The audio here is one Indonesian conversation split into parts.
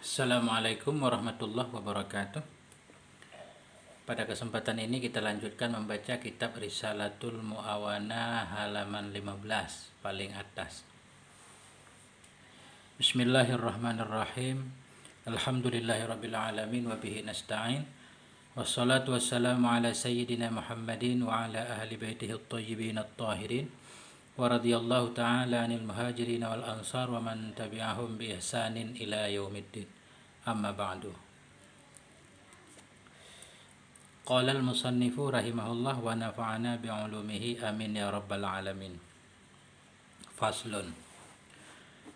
Assalamualaikum warahmatullahi wabarakatuh. Pada kesempatan ini kita lanjutkan membaca kitab Risalatul Mu'awana halaman 15 paling atas. Bismillahirrahmanirrahim. Alhamdulillahirabbil alamin wa bihi nasta'in. Wassalatu wassalamu ala sayyidina Muhammadin wa ala ahli baitihi at-tayyibin at-tahirin. Wa radhiyallahu ta'ala 'anil muhajirin wal ansar wa man tabi'ahum bi ihsanin ila yaumiddin. Amma ba'du. Qala al-musannifu rahimahullah wa nafa'ana bi'ulumihi amin ya rabbal alamin. Faslun.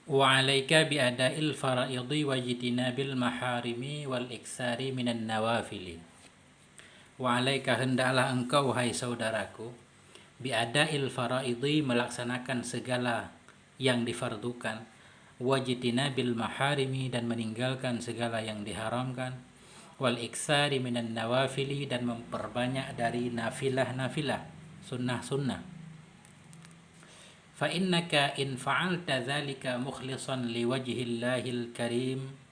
Wa 'alaika bi ada'il fara'idhi wa jitinabil maharimi wal iksari minan nawafili. Wa 'alaika hendaklah engkau hai saudaraku bi ada'il fara'idhi melaksanakan segala yang difardukan, wajitinabil maharimi dan meninggalkan segala yang diharamkan, wal iksari minan nawafili dan memperbanyak dari nafilah-nafilah, sunnah-sunnah. Fa innaka in fa'alta dzalika mukhlishan liwajhillahil karim,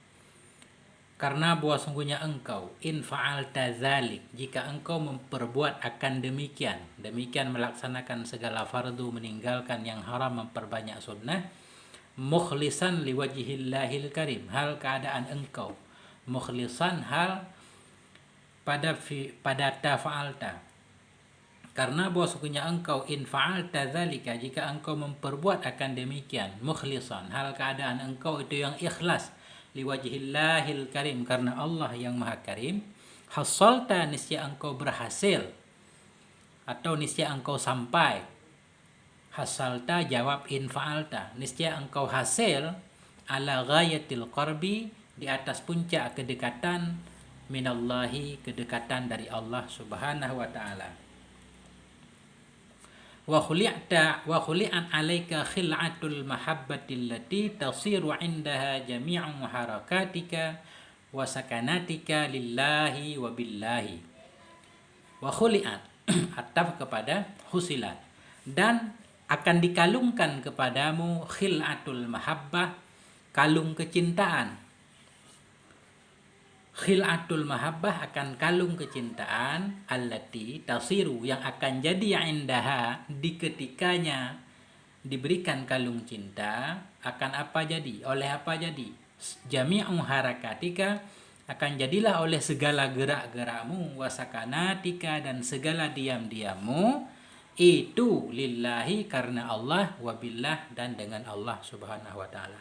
karena bahwa sungguhnya engkau in fa'alta dzalik, jika engkau memperbuat akan demikian melaksanakan segala fardu, meninggalkan yang haram, memperbanyak sunnah, mukhlisan liwajhillahil karim, hal keadaan engkau mukhlisan hal pada tafa'alta, karena bahwa sungguhnya engkau in fa'alta dzalika, jika engkau memperbuat akan demikian, mukhlisan hal keadaan engkau itu yang ikhlas, liwajhillahil karim, karena Allah yang maha karim, hasalta niscaya engkau berhasil atau niscaya engkau sampai. Hasalta jawab in fa'alta, niscaya engkau hasil ala ghayatil qarbi, di atas puncak kedekatan, minallahi, kedekatan dari Allah subhanahu wa ta'ala. Wa khuli'an alaika khil'atul mahabbati allati tasiru indaha jami'u harakatika wa sakanatika lillahi wa billahi. Wa khuli'an ataf kepada husilat, dan akan dikalungkan kepadamu khil'atul mahabbah, kalung kecintaan. Khil'atul mahabbah akan kalung kecintaan, allati tasiru, yang akan jadi indaha, di ketikanya diberikan kalung cinta, akan apa jadi, oleh apa jadi, jami'u harakatika, akan jadilah oleh segala gerak-gerakmu, wasakanatika, dan segala diam-diammu, itu lillahi, karena Allah, wabillah, dan dengan Allah subhanahu wa ta'ala.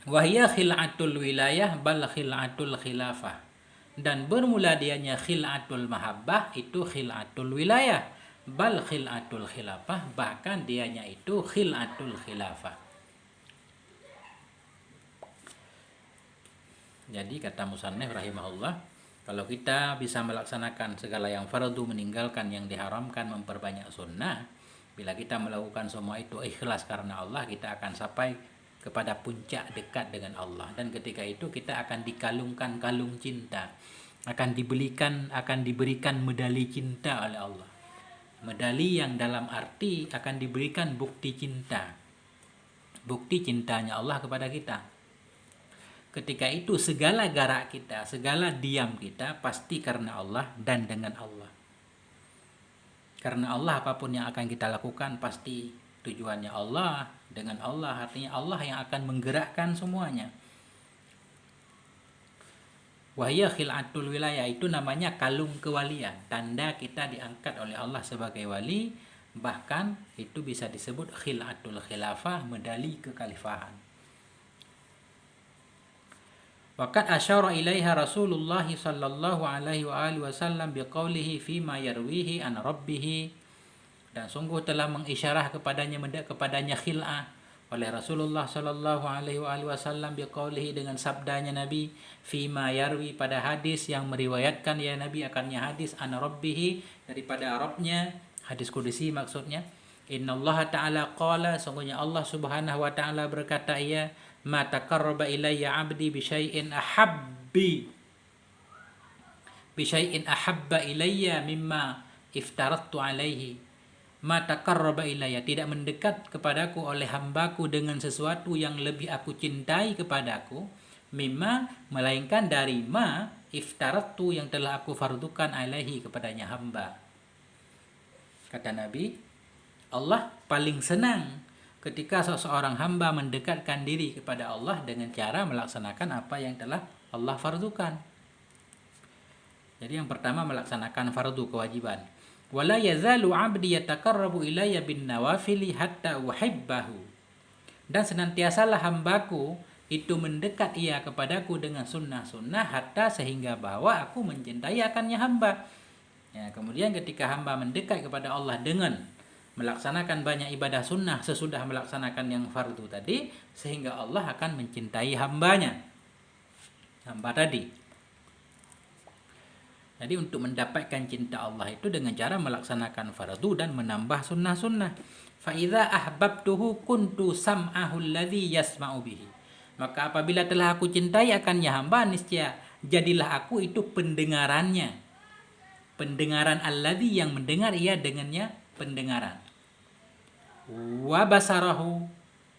Wahia khil'atul wilayah bal khil'atul khilafah, dan bermula dianya khil'atul mahabbah itu khil'atul wilayah, bal khil'atul khilafah, bahkan dianya itu khil'atul khilafah. Jadi kata musannif rahimahullah, kalau kita bisa melaksanakan segala yang fardu, meninggalkan yang diharamkan, memperbanyak sunnah, bila kita melakukan semua itu ikhlas karena Allah, kita akan sampai kepada puncak dekat dengan Allah, dan ketika itu kita akan dikalungkan kalung cinta, akan diberikan medali cinta oleh Allah. Medali yang dalam arti akan diberikan bukti cinta, bukti cintanya Allah kepada kita. Ketika itu segala garak kita, segala diam kita pasti karena Allah dan dengan Allah. Karena Allah, apapun yang akan kita lakukan pasti tujuannya Allah, dengan Allah, artinya Allah yang akan menggerakkan semuanya. Wahia khil'atul wilayah, itu namanya kalung kewalian, tanda kita diangkat oleh Allah sebagai wali, bahkan itu bisa disebut khil'atul khilafah, medali kekhalifahan. Waqad asyara ilaiha Rasulullah sallallahu alaihi wa alihi wasallam biqaulihi fima yarwihi an rabbih, dan sungguh telah mengisyarah kepadanya khil'ah oleh Rasulullah sallallahu alaihi wasallam biqaulihi, dengan sabdanya Nabi, fima yarwi, pada hadis yang meriwayatkan ya Nabi akannya hadis, an rabbih, daripada Rabbnya, hadis kudusi maksudnya. Innallaha ta'ala qala, sungguhnya Allah subhanahu wa ta'ala berkata, ya ma taqarraba ilayya 'abdi bi syai'in ahabba ilayya mimma iftaradtu alaihi, ma taqarraba ilayya, tidak mendekat kepadaku oleh hambaku dengan sesuatu yang lebih aku cintai kepadaku, mimma, melainkan dari ma iftaratu, yang telah aku fardukan alaihi, kepadanya hamba. Kata Nabi, Allah paling senang ketika seseorang hamba mendekatkan diri kepada Allah dengan cara melaksanakan apa yang telah Allah fardukan. Jadi yang pertama melaksanakan fardu, kewajiban. Wala yazalu 'abdi yataqarrabu ilayya bin nawafili hatta uhibbahu. Dan senantiasalah hambaku itu mendekat ia kepadaku dengan sunnah-sunnah hatta, sehingga bahwa aku mencintai akannya hamba. Ya, kemudian ketika hamba mendekat kepada Allah dengan melaksanakan banyak ibadah sunnah sesudah melaksanakan yang fardu tadi, sehingga Allah akan mencintai hamba tadi. Jadi untuk mendapatkan cinta Allah itu dengan cara melaksanakan fardu dan menambah sunnah-sunnah. Fa idza ahbabtuhu kuntu sam'ahu alladhi yasma'u bihi. Maka apabila telah aku cintai akannya hamba, niscaya jadilah aku itu pendengarannya. Pendengaran alladhi, yang mendengar ia dengannya pendengaran. Wa basarahu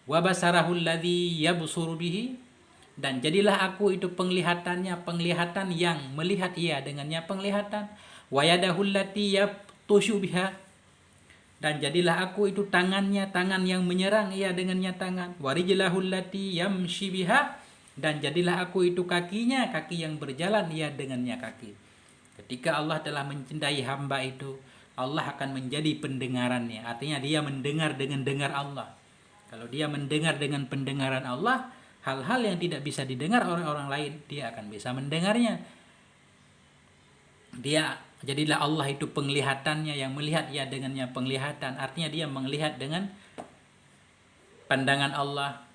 alladhi yabsuru bihi. Dan jadilah aku itu penglihatannya, penglihatan yang melihat ia dengannya penglihatan. Wa yadahul lati yabtushu biha. Dan jadilah aku itu tangannya, tangan yang menyerang ia dengannya tangan. Wa rijlahul lati yamshi biha. Dan jadilah aku itu kakinya, kaki yang berjalan ia dengannya kaki. Ketika Allah telah mencintai hamba itu, Allah akan menjadi pendengarannya. Artinya dia mendengar dengan dengar Allah. Kalau dia mendengar dengan pendengaran Allah, hal-hal yang tidak bisa didengar oleh orang lain, dia akan bisa mendengarnya. Jadilah Allah itu penglihatannya, yang melihat ia dengannya penglihatan. Artinya dia melihat dengan pandangan Allah.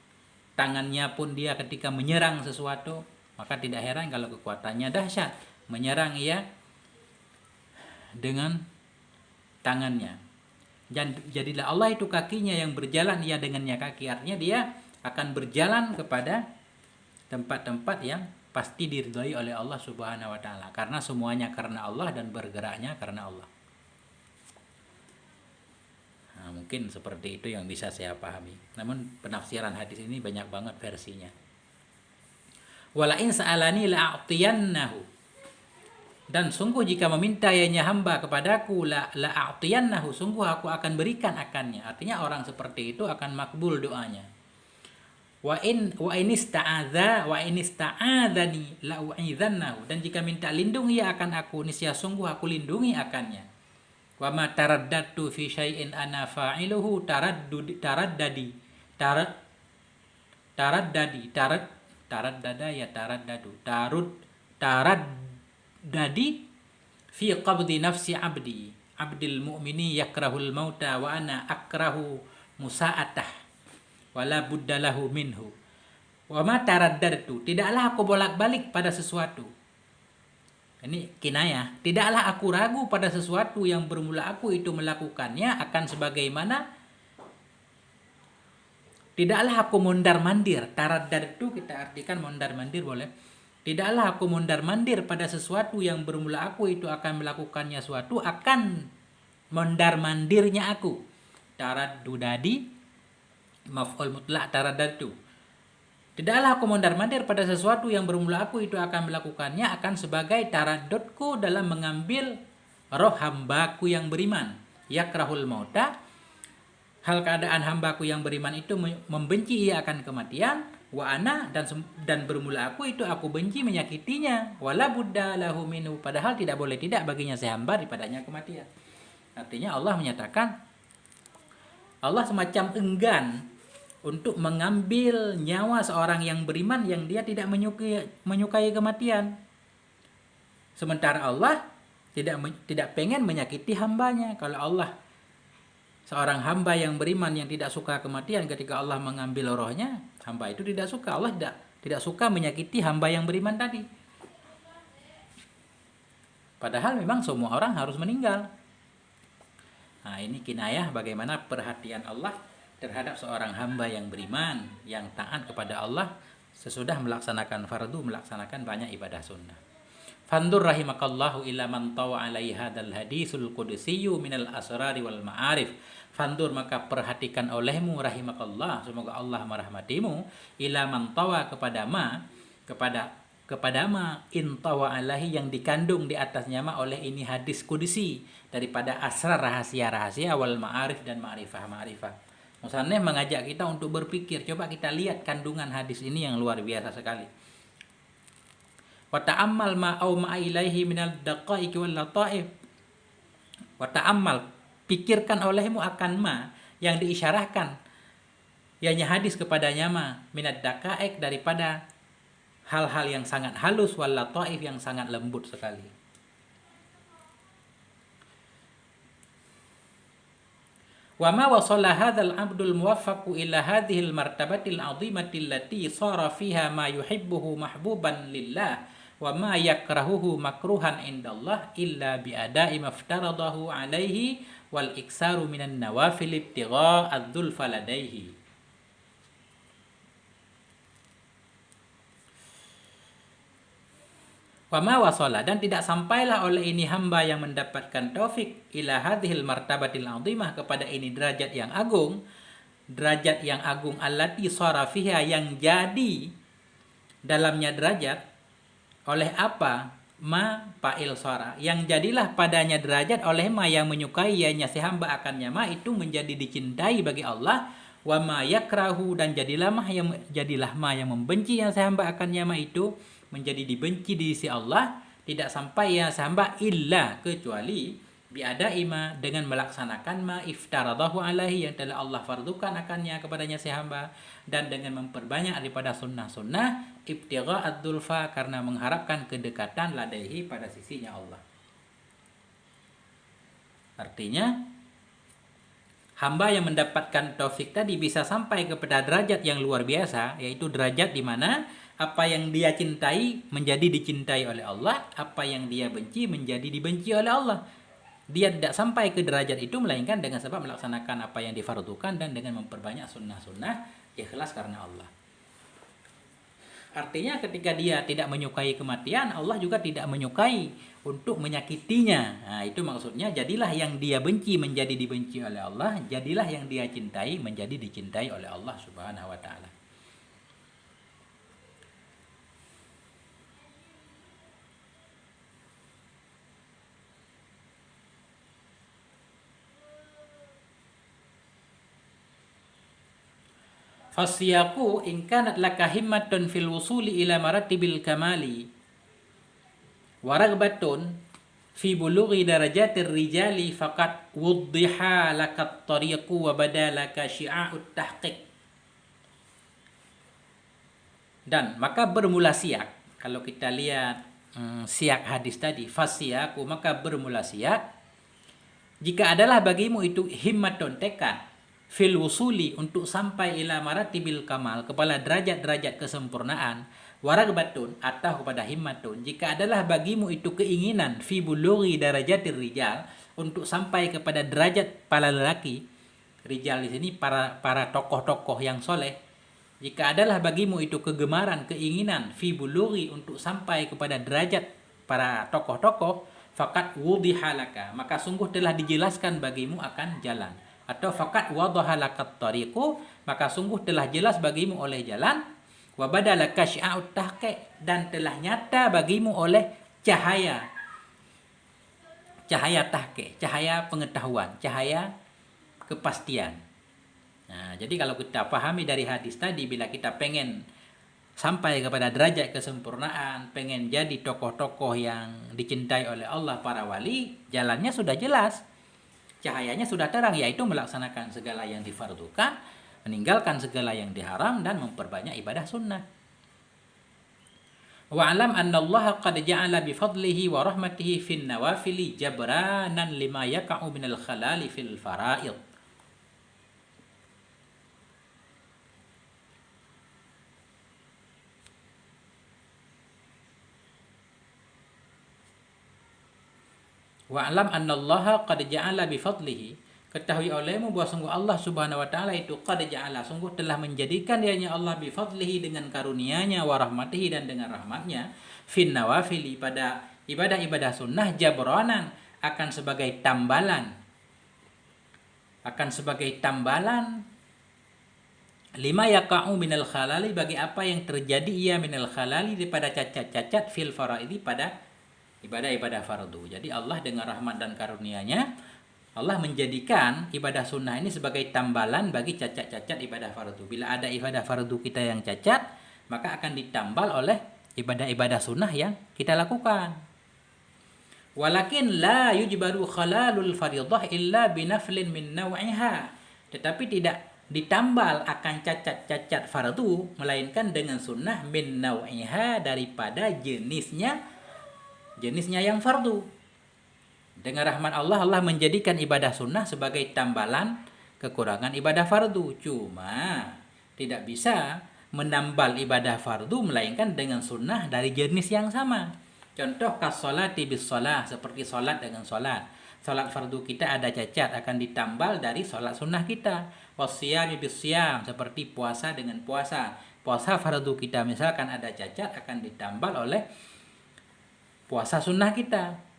Tangannya pun dia ketika menyerang sesuatu, maka tidak heran kalau kekuatannya dahsyat. Menyerang ia dengan tangannya. Dan jadilah Allah itu kakinya, yang berjalan ia dengannya kaki. Artinya dia akan berjalan kepada tempat-tempat yang pasti diridhai oleh Allah Subhanahu wa taala, karena semuanya karena Allah dan bergeraknya karena Allah. Nah, mungkin seperti itu yang bisa saya pahami. Namun penafsiran hadis ini banyak banget versinya. Wala in sa'alani la'atiyannahu. Dan sungguh jika meminta ianya hamba kepadaku, la'atiyannahu, sungguh aku akan berikan akannya. Artinya orang seperti itu akan makbul doanya. Wa in ista'adzani la u'idzannahu. Dan jika minta lindung ia akan aku, niscaya sungguh aku lindungi akannya. Wa ma taraddadtu fi syai'in ana fa'iluhu taraddadi fi qabdi nafsi abdil mu'mini yakrahul mauta wa ana akrahu musa'atah wala buddalahu minhu. Wa ma taraddadtu, tidaklah aku bolak-balik pada sesuatu. Ini kinayah, tidaklah aku ragu pada sesuatu yang bermula aku itu melakukannya akan sebagaimana. Tidaklah aku mondar-mandir. Taraddadtu kita artikan mondar-mandir boleh. Tidaklah aku mondar-mandir pada sesuatu yang bermula aku itu akan melakukannya suatu, akan mondar-mandirnya aku. Taraddudadi maf'ul mutlak taraddadtu. Tidaklah aku mondar-mandir pada sesuatu yang bermula aku itu akan melakukannya, akan sebagai taraddudku dalam mengambil roh hambaku yang beriman. Yakrahul mauta, hal keadaan hambaku yang beriman itu membenci ia akan kematian. Wa ana, dan bermula aku itu aku benci menyakitinya. Wala budda lahu minhu, padahal tidak boleh tidak baginya sehamba daripadanya kematian. Artinya Allah menyatakan, Allah semacam enggan untuk mengambil nyawa seorang yang beriman yang dia tidak menyukai kematian. Sementara Allah tidak pengen menyakiti hambanya. Kalau Allah, seorang hamba yang beriman yang tidak suka kematian, ketika Allah mengambil rohnya, hamba itu tidak suka. Allah tidak suka menyakiti hamba yang beriman tadi. Padahal memang semua orang harus meninggal. Nah, ini kinayah bagaimana perhatian Allah terhadap seorang hamba yang beriman, yang taat kepada Allah sesudah melaksanakan fardu, melaksanakan banyak ibadah sunnah. Fandur rahimakallahu ila man tawa alaihi hadzal hadisul qudusiyyu minal asrari wal ma'arif. Fandur, maka perhatikan olehmu rahimakallah, semoga Allah merahmatimu, ila man tawa kepada intawa alaihi yang dikandung di atasnya oleh ini hadis kudusi daripada asrar rahasia-rahasia wal ma'arif dan ma'rifah. Musannif mengajak kita untuk berpikir, coba kita lihat kandungan hadis ini yang luar biasa sekali. Wa ta'ammal ma au ma ilaihi minal daqaiq wal lataif. Wa ta'ammal, pikirkan olehmu akan ma yang diisyarahkan ianya hadis kepadanya minad daqaiq, daripada hal-hal yang sangat halus, wal lataif, yang sangat lembut sekali. Wa ma wasala hadzal abdul muwaffaqu ila hadhil martabatil azimatil lati sara fiha ma yuhibbuhu mahbuban lillah wa ma yakrahuhu makruhan indallah illa bi ada'i maftaradahu alaihi wal iksaru minan nawafil ibtigha adzulfa ladaihi. Wama wasala, dan tidak sampailah oleh ini hamba yang mendapatkan taufik ila hadhil martabatil azimah, kepada ini derajat yang agung allati shara fiha, yang jadi dalamnya derajat oleh apa? Ma fa'il shara, yang jadilah padanya derajat oleh ma yang menyukai ianya si hamba akannya itu menjadi dicintai bagi Allah. Wa ma yakrahu, dan jadilah ma yang membenci yang si hamba akannya itu menjadi dibenci di sisi Allah. Tidak sampai ya hamba illa, kecuali biada ima, dengan melaksanakan ma iftaradahu alaihi, yang telah Allah fardukan akannya kepadanya si hamba, dan dengan memperbanyak daripada sunnah-sunnah ibtigha adzulfa, karena mengharapkan kedekatan ladaihi, pada sisinya Allah. Artinya hamba yang mendapatkan taufik tadi bisa sampai kepada derajat yang luar biasa, yaitu derajat di mana apa yang dia cintai menjadi dicintai oleh Allah, apa yang dia benci menjadi dibenci oleh Allah. Dia tidak sampai ke derajat itu melainkan dengan sebab melaksanakan apa yang difardukan dan dengan memperbanyak sunnah-sunnah, ikhlas karena Allah. Artinya ketika dia tidak menyukai kematian, Allah juga tidak menyukai untuk menyakitinya. Nah, itu maksudnya, jadilah yang dia benci menjadi dibenci oleh Allah, jadilah yang dia cintai menjadi dicintai oleh Allah Subhanahu wa taala. Fasiyaqu in kanat laka himmatun fil wusuli ila maratibil kamali wa ragbatun fi bulughi darajatir rijali faqad wuddiha lakat tariqu wa badalaka syi'a'ut tahqiq. Dan maka bermula siyak, kalau kita lihat siyak hadis tadi, fasiyaqu, maka bermula siyak, jika adalah bagimu itu himmatun, tekad, fil wusuli, untuk sampai ila maratibil kamal, kepada derajat-derajat kesempurnaan, waragbatun, atau kepada himmatun, jika adalah bagimu itu keinginan, fi bulughi darajatir rijal, untuk sampai kepada derajat para lelaki, rijal di sini para tokoh-tokoh yang soleh, jika adalah bagimu itu kegemaran, keinginan, fi bulughi, untuk sampai kepada derajat para tokoh-tokoh, faqad wudihalaka, maka sungguh telah dijelaskan bagimu akan jalan. Atau faqad wadaha lakat tariqu, maka sungguh telah jelas bagimu oleh jalan, wa badalaka syi'a'ut tahqiq, dan telah nyata bagimu oleh cahaya tahqiq, cahaya pengetahuan, cahaya kepastian. Nah, jadi kalau kita pahami dari hadis tadi, bila kita pengen sampai kepada derajat kesempurnaan, pengen jadi tokoh-tokoh yang dicintai oleh Allah, para wali, jalannya sudah jelas, cahayanya sudah terang, yaitu melaksanakan segala yang difardukan, meninggalkan segala yang diharam, dan memperbanyak ibadah sunnah. Wa'alam anna Allah qad ja'ala bi fadlihi wa rahmatihi fin nawafili jabranan lima yaka'u minal khalali fil fara'id. Wa'lam anna Allah qad ja'ala bi fadlihi, ketahui olehmu bahwa sungguh Allah Subhanahu wa taala itu qad ja'ala, sungguh telah menjadikan dianya Allah bi fadlihi, dengan karunia-Nya, wa rahmatihi, dan dengan rahmatnya, fin nawafili, pada ibadah-ibadah sunnah jabronan, akan sebagai tambalan lima yaqa'u minal khalali, bagi apa yang terjadi ia minal khalali, daripada cacat-cacat fil faraidi, pada ibadah-ibadah fardu. Jadi Allah dengan rahmat dan karunia-Nya, Allah menjadikan ibadah sunnah ini sebagai tambalan bagi cacat-cacat ibadah fardu. Bila ada ibadah fardu kita yang cacat, maka akan ditambal oleh ibadah-ibadah sunnah yang kita lakukan. Walakin la yujbaru khalalul faridah illa binaflin min naw'iha. Tetapi tidak ditambal akan cacat-cacat fardu, melainkan dengan sunnah min naw'iha, daripada jenisnya yang fardu. Dengan rahmat Allah, Allah menjadikan ibadah sunnah sebagai tambalan kekurangan ibadah fardu. Cuma tidak bisa menambal ibadah fardu melainkan dengan sunnah dari jenis yang sama. Contoh kasolati bis sholah, seperti sholat dengan sholat. Sholat fardu kita ada cacat, akan ditambal dari sholat sunnah kita. Wasyami bis syam, seperti puasa dengan puasa. Puasa fardu kita misalkan ada cacat, akan ditambal oleh puasa sunnah kita.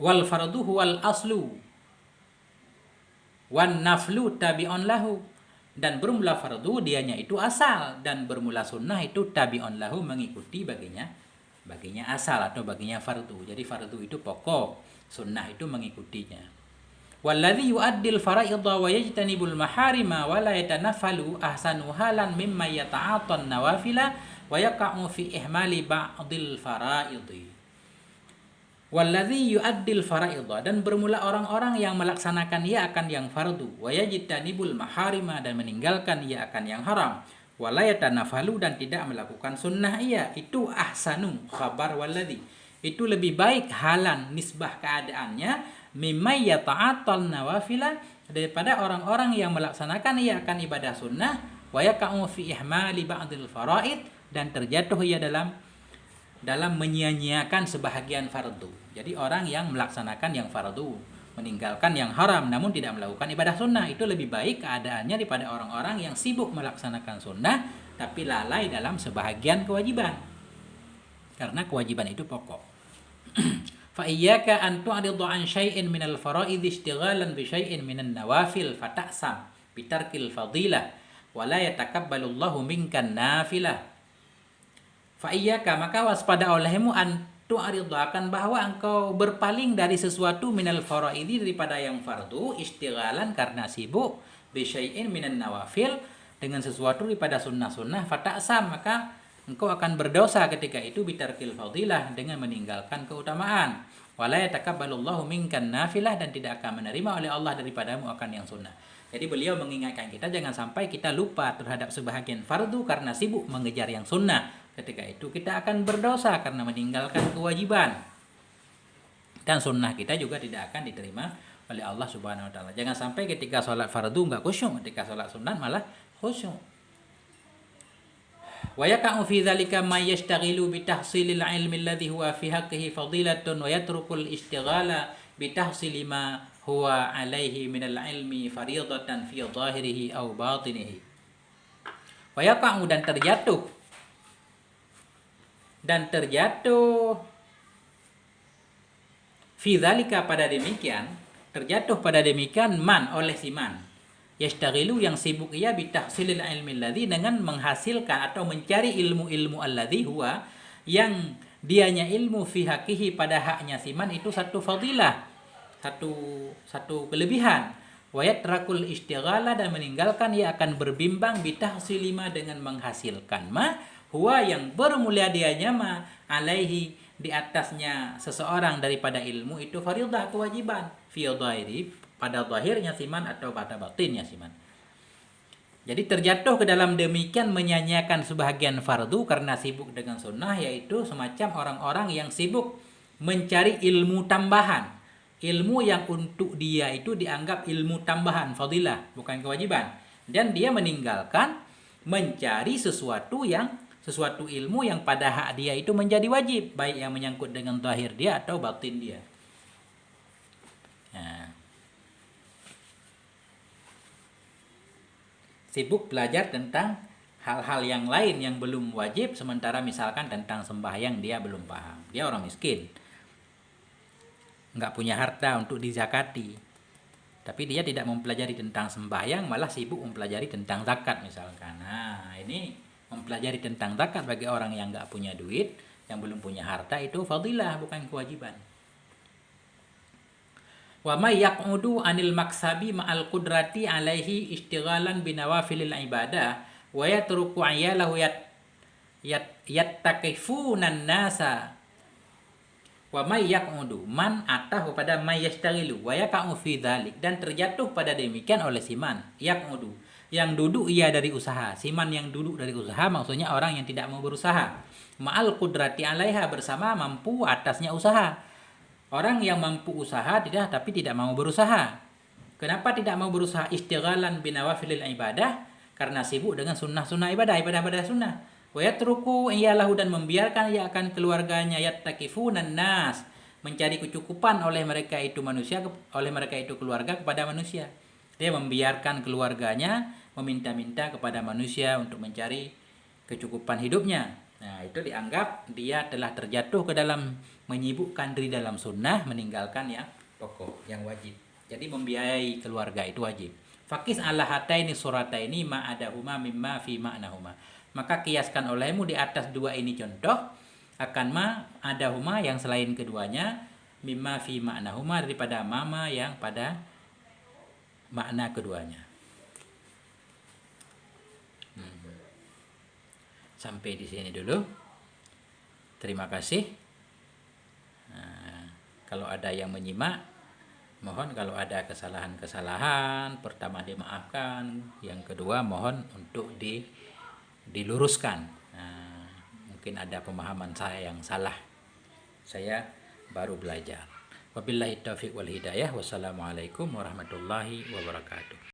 Wal fardu huwal aslu wan naflu tabi'un lahu, dan bermula fardu dianya itu asal, dan bermula sunnah itu tabi'un lahu, mengikuti baginya asal atau baginya fardu. Jadi fardu itu pokok, sunnah itu mengikutinya. Walladzi yu'addil fara'idha wa yajtanibul maharima wa la yatanaffalu ahsanu halan mimma yata'atan nawafila wa yaqa'u fi ihmali ba'dil fara'idhi. Walladzi yu'addil fara'idha, dan bermula orang-orang yang melaksanakan ia akan yang fardu, wa yajtanibul maharima, dan meninggalkan ia akan yang haram, wa la yatanafalu, dan tidak melakukan sunnah ia. Itu ahsanu, khabar walladzi, itu lebih baik halan, nisbah keadaannya, mimma yata'atal nawafila, daripada orang-orang yang melaksanakan ia akan ibadah sunnah, wa yaqa'u fi ihmali ba'dil fara'id, dan terjatuh ia dalam menyia-nyiakan sebahagian fardu. Jadi orang yang melaksanakan yang fardu, meninggalkan yang haram, namun tidak melakukan ibadah sunnah, itu lebih baik keadaannya daripada orang-orang yang sibuk melaksanakan sunnah tapi lalai dalam sebahagian kewajiban. Karena kewajiban itu pokok. Fa iyyaka an tu'ridha an syai'in minal fara'id istighalan bi syai'in minan nawafil fata'sam bitarkil fadilah wa la yatakabbalullahu minkan nafilah. Fa iyyaka, maka waspada olehmu, an tu'ridha, akan bahwa engkau berpaling dari sesuatu minal faraidi, daripada yang fardu, istighalan, karena sibuk, bi syai'in minan nawafil, dengan sesuatu daripada sunnah-sunnah, fata'sam, maka engkau akan berdosa ketika itu, bitarkil fadilah, dengan meninggalkan keutamaan. Wala yatakabbalullahu minkan nafilah, dan tidak akan menerima oleh Allah daripadamu akan yang sunnah. Jadi beliau mengingatkan kita jangan sampai kita lupa terhadap sebahagian fardu karena sibuk mengejar yang sunnah. Ketika itu kita akan berdosa karena meninggalkan kewajiban. Dan sunnah kita juga tidak akan diterima oleh Allah Subhanahu wa taala. Jangan sampai ketika sholat fardu enggak khusyuk, ketika sholat sunat malah khusyuk. Wa yaqa'u fi dzalika may yashtaghilu bi tahsilil ilmi alladhi huwa fi haqqihi fadilatun wa yatrukul istighala bi tahsili ma huwa alaihi minal ilmi fardatan fi zahirihi aw batinihi. Wa yaqa'u, dan terjatuh fi dzalika, pada demikian, terjatuh pada demikian, man, oleh si man, yashtaghilu, yang sibuk ia, bitahsilil ilmi alladhi, dengan menghasilkan atau mencari ilmu-ilmu alladhi huwa, yang dianya ilmu, fi haqihi, pada haknya si man itu satu fadilah, satu kelebihan. Wa yatrakul istighala, dan meninggalkan ia akan berbimbang, bitahsilima, dengan menghasilkan ma huwa, yang bermulia dianya ma alaihi, di atasnya seseorang daripada ilmu itu, faridah, kewajiban, fi dhahiri, pada zahirnya siman atau pada batinnya siman. Jadi terjatuh ke dalam demikian menyanyiakan sebahagian fardu karena sibuk dengan sunnah, yaitu semacam orang-orang yang sibuk mencari ilmu tambahan, ilmu yang untuk dia itu dianggap ilmu tambahan, fadilah, bukan kewajiban, dan dia meninggalkan mencari sesuatu ilmu yang pada hak dia itu menjadi wajib, baik yang menyangkut dengan zahir dia atau batin dia. Nah, sibuk belajar tentang hal-hal yang lain yang belum wajib, sementara misalkan tentang sembahyang dia belum paham. Dia orang miskin, nggak punya harta untuk dizakati, tapi dia tidak mempelajari tentang sembahyang, malah sibuk mempelajari tentang zakat misalkan. Nah, ini mempelajari tentang zakat bagi orang yang nggak punya duit, yang belum punya harta, itu fadilah, bukan kewajiban. Wa may yaq'udu anil maksabi ma'al qudrati alaihi istighalan binawafilil ibadah wa yatruku ayalahu yattaqifunan nasa. Wa may yaq'udu, man atahu pada may yastaghilu wa yaqa'u fi dzalik, dan terjatuh pada demikian oleh siman. Yaq'udu, yang duduk ia dari usaha. Siman yang duduk dari usaha maksudnya orang yang tidak mau berusaha. Ma'al qudrati alaiha, bersama mampu atasnya usaha. Orang yang mampu usaha tapi tidak mau berusaha. Kenapa tidak mau berusaha? Istighalan binawafilil ibadah, karena sibuk dengan sunnah-sunnah ibadah sunnah. Wa yatruku iyalahu, dan membiarkan ia akan keluarganya, yattaqifunan nas, mencari kecukupan oleh mereka itu manusia, oleh mereka itu keluarga kepada manusia. Dia membiarkan keluarganya meminta-minta kepada manusia untuk mencari kecukupan hidupnya. Nah, itu dianggap dia telah terjatuh ke dalam menyibukkan diri dalam sunnah, meninggalkan yang pokok, yang wajib. Jadi membiayai keluarga itu wajib. Fakis ala hataini surataini ma'adahuma mimma fi ma'nahuma. Maka kiaskan olehmu di atas dua ini contoh akan ma'adahuma, yang selain keduanya, mimma fi ma'nahuma, daripada mama yang pada makna keduanya. Sampai di sini dulu. Terima kasih. Nah, kalau ada yang menyimak, mohon kalau ada kesalahan-kesalahan, pertama dimaafkan, yang kedua mohon untuk diluruskan. Nah, mungkin ada pemahaman saya yang salah. Saya baru belajar. Wabillahi taufiq wal hidayah. Wassalamualaikum warahmatullahi wabarakatuh.